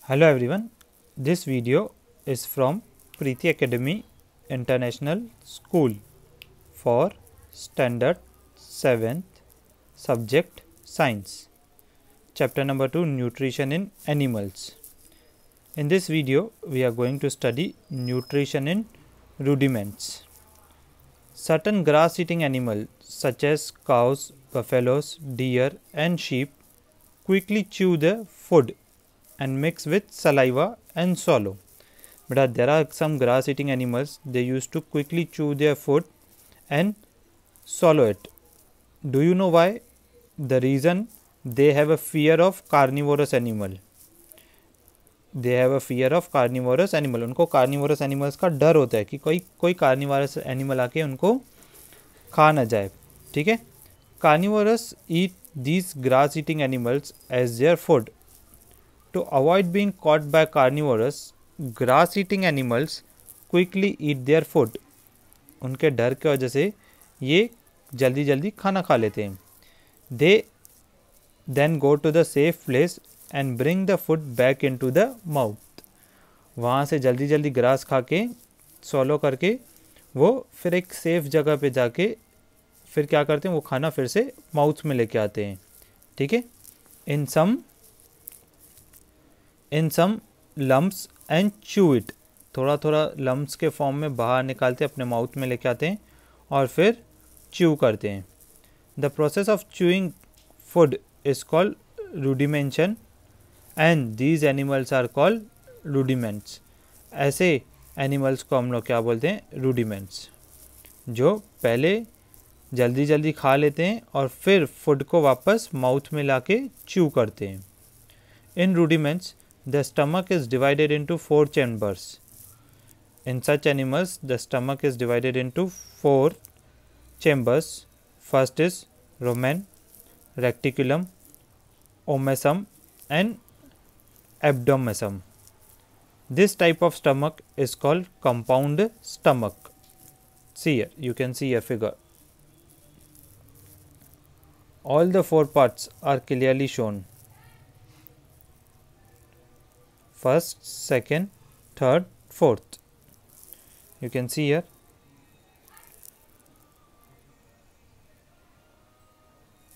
Hello everyone, this video is from Preeti Academy International School for Standard 7th Subject Science, Chapter number 2, Nutrition in Animals. In this video, we are going to study nutrition in rudiments. Certain grass-eating animals such as cows, buffaloes, deer and sheep quickly chew the food and mix with saliva and swallow. But there are some grass eating animals, they used to quickly chew their food and swallow it. Do you know why? The reason, they have a fear of carnivorous animal. They have a fear of carnivorous animal. उनको carnivorous animals का डर होता है कि कोई carnivorous animal आके उनको खा ना जाए. ठीक है. Carnivorous eat these grass eating animals as their food. To avoid being caught by carnivorous, grass-eating animals quickly eat their food. उनके डर की वजह से ये जल्दी जल्दी खाना खा लेते हैं. They then go to the safe place and bring the food back into the mouth. वहाँ से जल्दी जल्दी ग्रास खा के swallow करके वो फिर एक सेफ जगह पे जाके फिर क्या करते हैं, वो खाना फिर से माउथ में लेके आते हैं. ठीक है. In some lumps and chew it. थोड़ा थोड़ा lumps के फॉर्म में बाहर निकालते अपने माउथ में लेके आते हैं और फिर chew करते हैं. The process of chewing food is called rudimentation and these animals are called rudiments. ऐसे animals को हम लोग क्या बोलते हैं? rudiments. जो पहले जल्दी जल्दी खा लेते हैं और फिर फूड को वापस माउथ में लाके chew करते हैं. In rudiments, the stomach is divided into 4 chambers. In such animals, the stomach is divided into 4 chambers. First is rumen, reticulum, omasum and abdomesum. This type of stomach is called compound stomach. See here, you can see a figure. All the 4 parts are clearly shown. First, second, third, fourth. You can see here.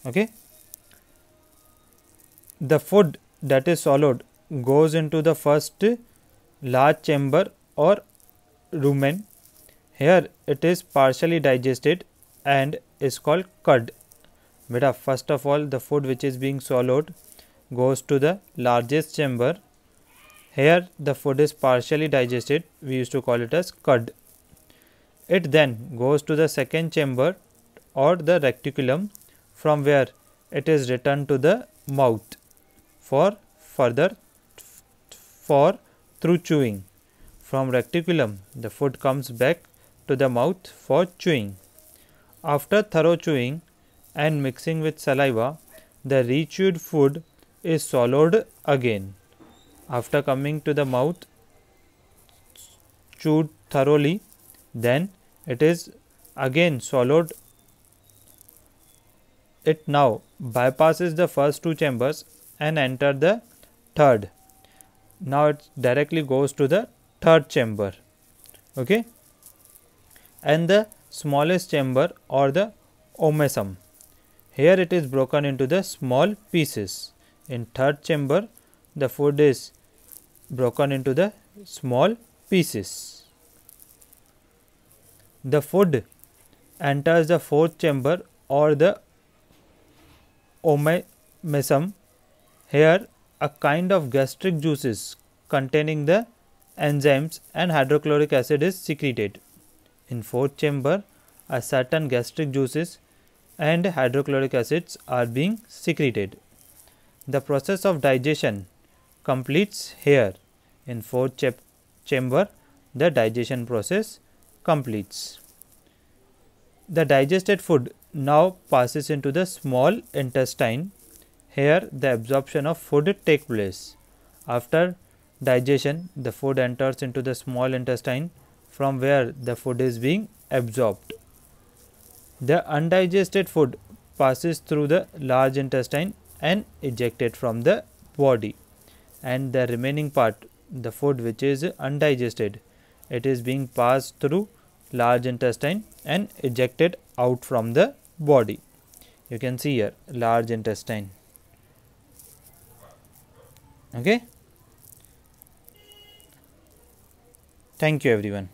Okay. The food that is swallowed goes into the first large chamber or rumen. Here it is partially digested and is called cud. Beta, first of all, the food which is being swallowed goes to the largest chamber. Here the food is partially digested, we used to call it as cud. It then goes to the second chamber or the reticulum, from where it is returned to the mouth for through chewing. From reticulum the food comes back to the mouth for chewing. After thorough chewing and mixing with saliva, the rechewed food is swallowed again. After coming to the mouth, chewed thoroughly, then it is again swallowed. It now bypasses the first 2 chambers and enter the third. Now it directly goes to the third chamber. Okay. And the smallest chamber or the omasum. Here it is broken into the small pieces. In third chamber, the food is broken into the small pieces. The food enters the fourth chamber or the omasum. Here a kind of gastric juices containing the enzymes and hydrochloric acid is secreted. In fourth chamber, a certain gastric juices and hydrochloric acids are being secreted. The process of digestion completes here. In fourth chamber, the digestion process completes. The digested food now passes into the small intestine. Here the absorption of food takes place. After digestion, the food enters into the small intestine, from where the food is being absorbed. The undigested food passes through the large intestine and ejected from the body. and the remaining part, the food which is undigested, it is being passed through large intestine and ejected out from the body. You can see here large intestine. Okay. Thank you everyone.